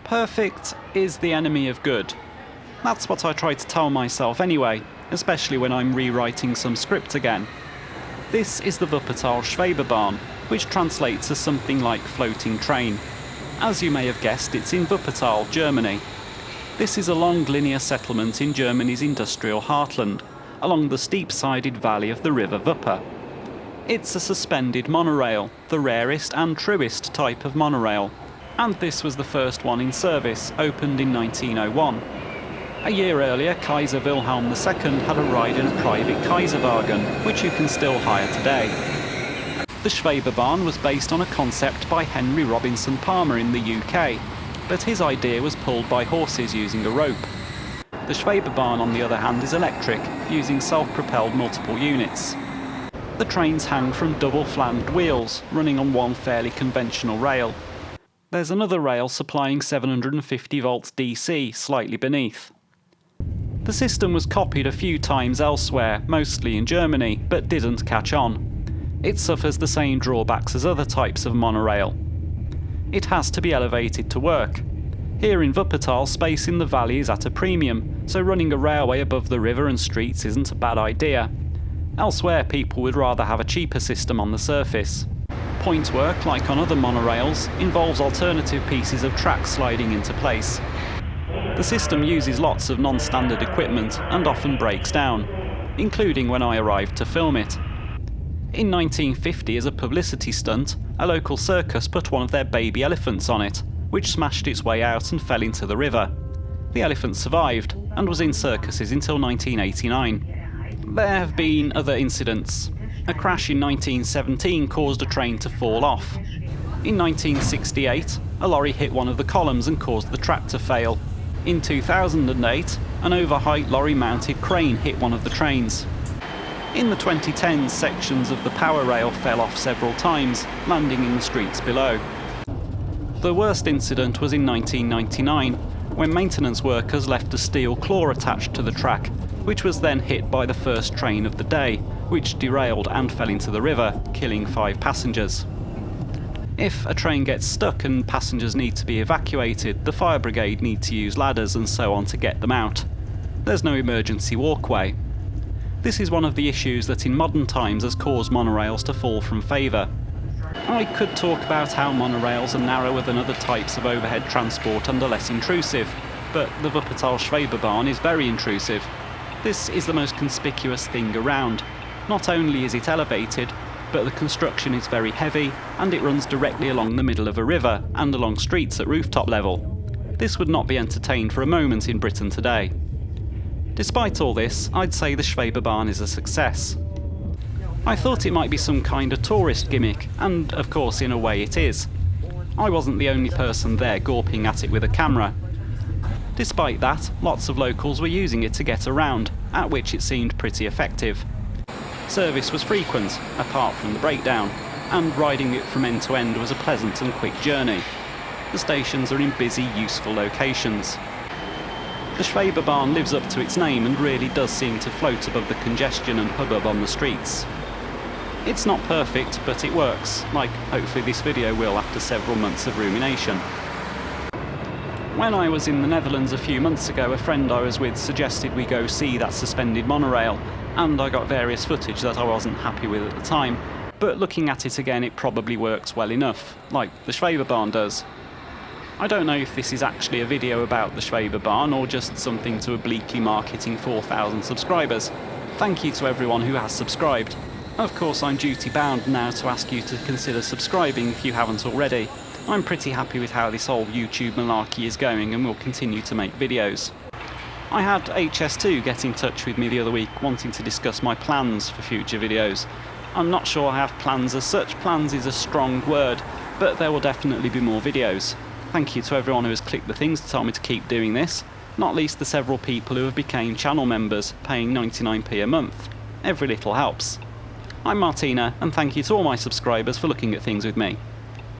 Perfect is the enemy of good. That's what I try to tell myself anyway, especially when I'm rewriting some script again. This is the Wuppertal Schwebebahn, which translates as something like floating train. As you may have guessed, it's in Wuppertal, Germany. This is a long linear settlement in Germany's industrial heartland, along the steep-sided valley of the river Wupper. It's a suspended monorail, the rarest and truest type of monorail, and this was the first one in service, opened in 1901. A year earlier, Kaiser Wilhelm II had a ride in a private Kaiserwagen, which you can still hire today. The Schwebebahn was based on a concept by Henry Robinson Palmer in the UK, but his idea was pulled by horses using a rope. The Schwebebahn, on the other hand, is electric, using self-propelled multiple units. The trains hang from double-flanged wheels, running on one fairly conventional rail. There's another rail supplying 750 volts DC, slightly beneath. The system was copied a few times elsewhere, mostly in Germany, but didn't catch on. It suffers the same drawbacks as other types of monorail. It has to be elevated to work. Here in Wuppertal, space in the valley is at a premium, so running a railway above the river and streets isn't a bad idea. Elsewhere, people would rather have a cheaper system on the surface. Point work, like on other monorails, involves alternative pieces of track sliding into place. The system uses lots of non-standard equipment and often breaks down, including when I arrived to film it. In 1950, as a publicity stunt, a local circus put one of their baby elephants on it, which smashed its way out and fell into the river. The elephant survived and was in circuses until 1989. There have been other incidents. A crash in 1917 caused a train to fall off. In 1968, a lorry hit one of the columns and caused the track to fail. In 2008, an overheight lorry-mounted crane hit one of the trains. In the 2010s, sections of the power rail fell off several times, landing in the streets below. The worst incident was in 1999, when maintenance workers left a steel claw attached to the track, which was then hit by the first train of the day, which derailed and fell into the river, killing 5 passengers. If a train gets stuck and passengers need to be evacuated, the fire brigade need to use ladders and so on to get them out. There's no emergency walkway. This is one of the issues that in modern times has caused monorails to fall from favour. I could talk about how monorails are narrower than other types of overhead transport and are less intrusive, but the Wuppertal Schwebebahn is very intrusive. This is the most conspicuous thing around. Not only is it elevated, but the construction is very heavy and it runs directly along the middle of a river and along streets at rooftop level. This would not be entertained for a moment in Britain today. Despite all this, I'd say the Schwebebahn is a success. I thought it might be some kind of tourist gimmick, and of course in a way it is. I wasn't the only person there gawping at it with a camera. Despite that, lots of locals were using it to get around, at which it seemed pretty effective. Service was frequent, apart from the breakdown, and riding it from end to end was a pleasant and quick journey. The stations are in busy, useful locations. The Schwebebahn lives up to its name and really does seem to float above the congestion and hubbub on the streets. It's not perfect, but it works, like hopefully this video will after several months of rumination. When I was in the Netherlands a few months ago, a friend I was with suggested we go see that suspended monorail, and I got various footage that I wasn't happy with at the time, but looking at it again it probably works well enough, like the Schwebebahn does. I don't know if this is actually a video about the Schwebebahn or just something to obliquely marketing 4,000 subscribers. Thank you to everyone who has subscribed. Of course I'm duty bound now to ask you to consider subscribing if you haven't already. I'm pretty happy with how this whole YouTube malarkey is going and will continue to make videos. I had HS2 get in touch with me the other week wanting to discuss my plans for future videos. I'm not sure I have plans as such, plans is a strong word, but there will definitely be more videos. Thank you to everyone who has clicked the things to tell me to keep doing this, not least the several people who have become channel members, paying 99p a month. Every little helps. I'm Martina, and thank you to all my subscribers for looking at things with me.